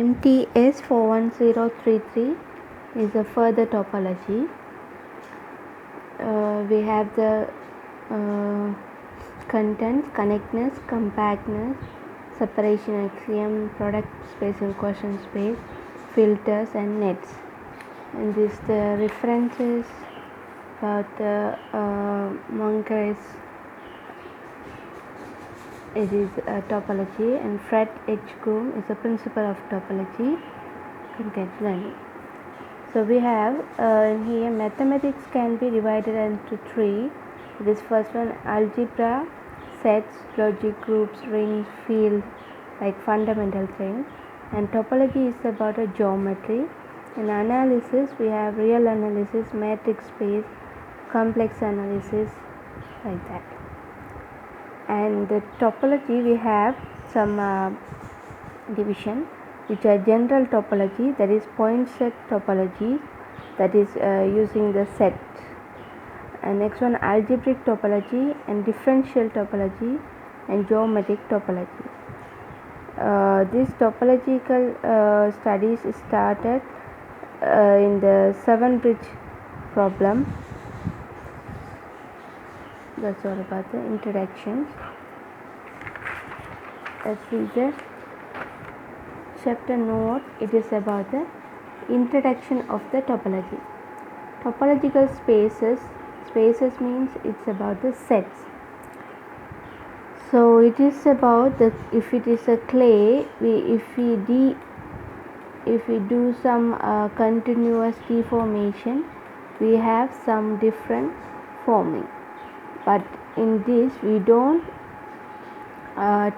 NTS 41033 is a further topology. We have the contents, connectness, compactness, separation axiom, product space and quotient space, filters and nets. And this the references about the Monke's. It is a topology, and Fred H. Groom is a principle of topology. Content learning. So we have in here mathematics can be divided into three. This first one algebra, sets, logic groups, rings, field, like fundamental things. And topology is about a geometry. In analysis we have real analysis, matrix space, complex analysis, like that. And the topology we have some division, which are general topology, that is point set topology, that is using the set. And next one algebraic topology and differential topology and geometric topology. This topological studies started in the 7-bridge problem. That's all about the introductions. Let's read the chapter note. It is about the introduction of the topology. Topological spaces means it's about the sets. So it is about the, if it is a clay, if we do some continuous deformation, we have some different forming. But in this we don't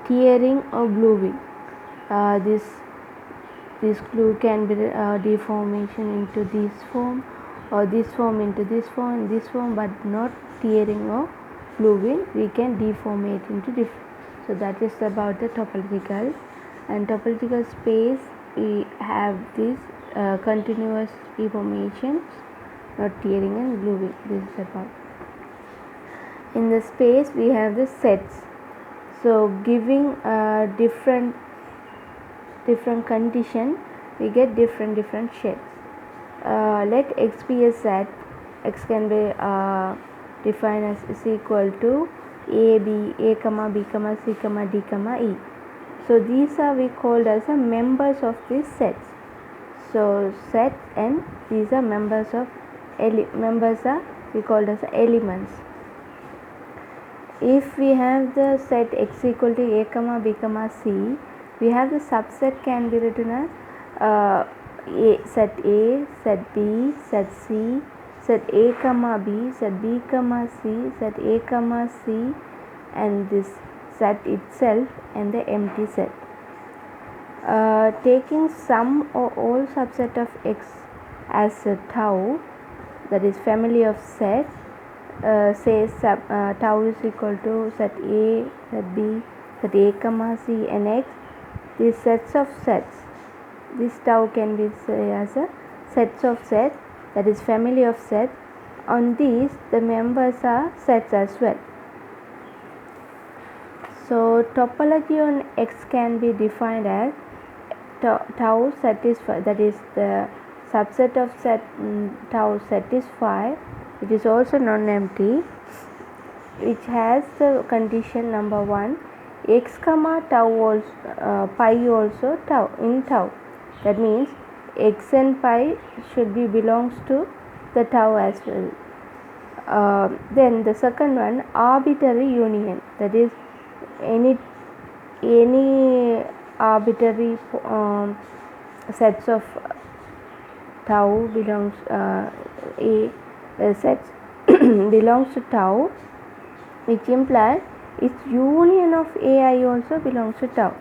tearing or gluing. This glue can be deformation into this form, or this form into this form, this form, but not tearing or gluing. We can deformate into different. So that is about the topological. And topological space, we have this continuous deformations, not tearing and gluing. This is about. In the space we have the sets. So giving different condition, we get different shapes. Let X be a set. X can be defined as is equal to a, comma, B, comma, C, comma, D, comma, E. So these are we called as a members of these sets. So set, and these are members of members are we called as elements. If we have the set X equal to a, comma, B, comma, C, we have the subset can be written as set A, set B, set C, set A, comma, B, set B, comma, C, set A, comma, C, and this set itself and the empty set. Taking some or all subset of X as a tau, that is family of sets. Say tau is equal to set A, set B, set A, comma, C, and X. These sets of sets, this tau can be say as a sets of sets, that is family of sets. On these the members are sets as well. So topology on X can be defined as tau satisfy, that is the subset of set tau satisfy. It is also non-empty, which has the condition number 1, X comma tau also pi also tau in tau. That means X and pi should be belongs to the tau as well. Then the second one, arbitrary union, that is any arbitrary sets of tau belongs sets belongs to tau, which implies its union of ai also belongs to tau.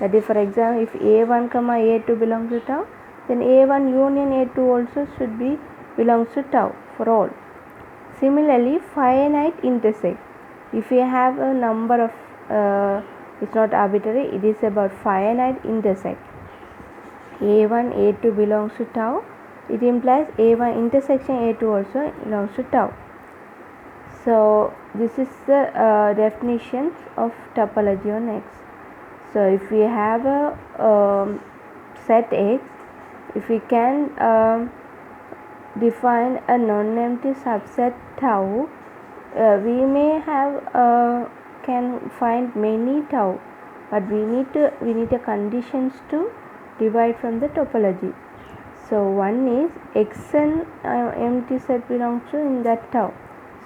That is, for example, if a1 comma a2 belongs to tau, then a1 union a2 also should be belongs to tau for all. Similarly, finite intersect. If we have a number of it's not arbitrary, it is about finite intersect. a1 a2 belongs to tau, it implies a1 intersection a2 also belongs to tau. So this is the definitions of topology on X. So if we have a set X, if we can define a non-empty subset tau, we may have can find many tau, but we need a conditions to divide from the topology. So one is xn empty set belongs to in that tau,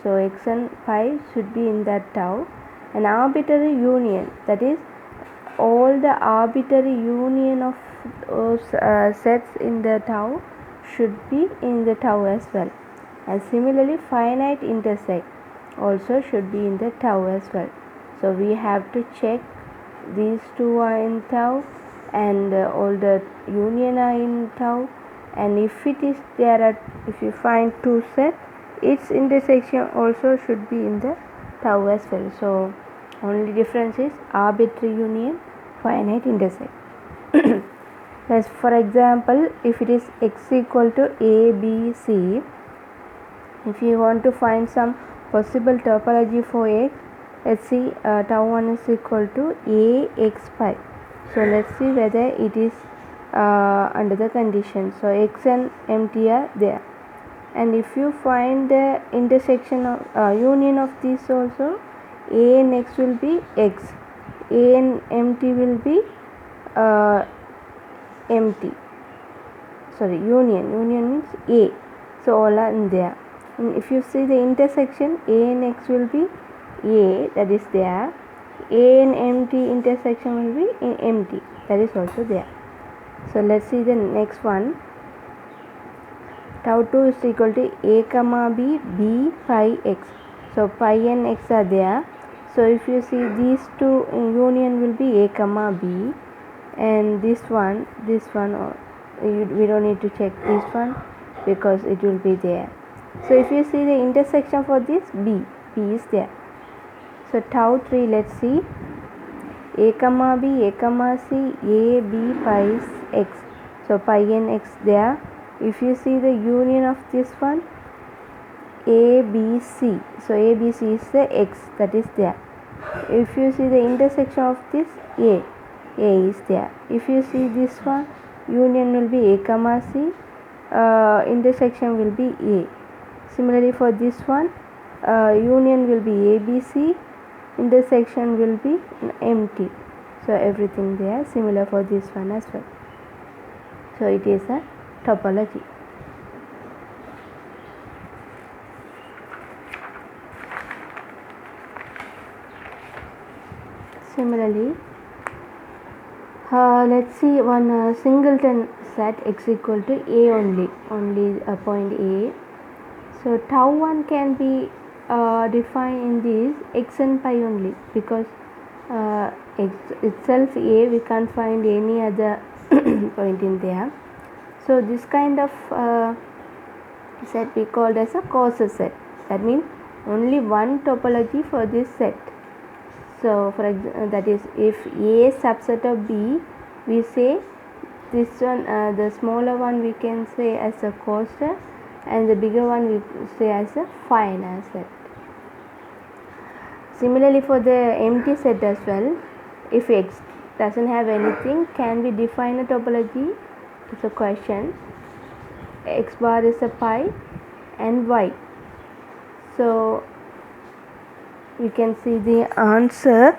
so xn pi should be in that tau. An arbitrary union, that is all the arbitrary union of those sets in the tau should be in the tau as well. And similarly finite intersect also should be in the tau as well. So we have to check these two are in tau and all the union are in tau, and if it is there are, if you find two sets, its intersection also should be in the tau as well. So only difference is arbitrary union, finite intersect. As for example, if it is x equal to a, b, c, if you want to find some possible topology for x, let's see, tau 1 is equal to a x pi. So let's see whether it is under the condition. So x and empty are there, and if you find the intersection of union of these also, a and x will be x, a and empty will be empty, sorry, union means a, so all are in there. And if you see the intersection, a and x will be a, that is there, a and empty intersection will be empty, that is also there. So let's see the next one. Tau 2 is equal to a comma b, b pi x, so pi and x are there. So if you see these two union will be a comma b, and this one we don't need to check this one because it will be there. So if you see the intersection for this, b is there. So tau 3, let's see, a comma b, a comma c, a, b, pi is x, so pi and x there. If you see the union of this one, a, b, c, so a, b, c is the x, that is there. If you see the intersection of this, a is there. If you see this one, union will be a comma c, intersection will be a. Similarly for this one, union will be a, b, c, intersection will be empty, so everything there. Similar for this one as well. So it is a topology. Similarly, let's see one singleton set x equal to a only a point a. So tau 1 can be defined in this x and pi only, because x itself a, we can't find any other point in there. So this kind of set we called as a coarser set, that means only one topology for this set. So for example, that is, if a subset of b, we say this one, the smaller one we can say as a coarser, and the bigger one we say as a finer set. Similarly for the empty set as well, if x doesn't have anything, can we define a topology? It's a question. X bar is a pi and y. So we can see the answer.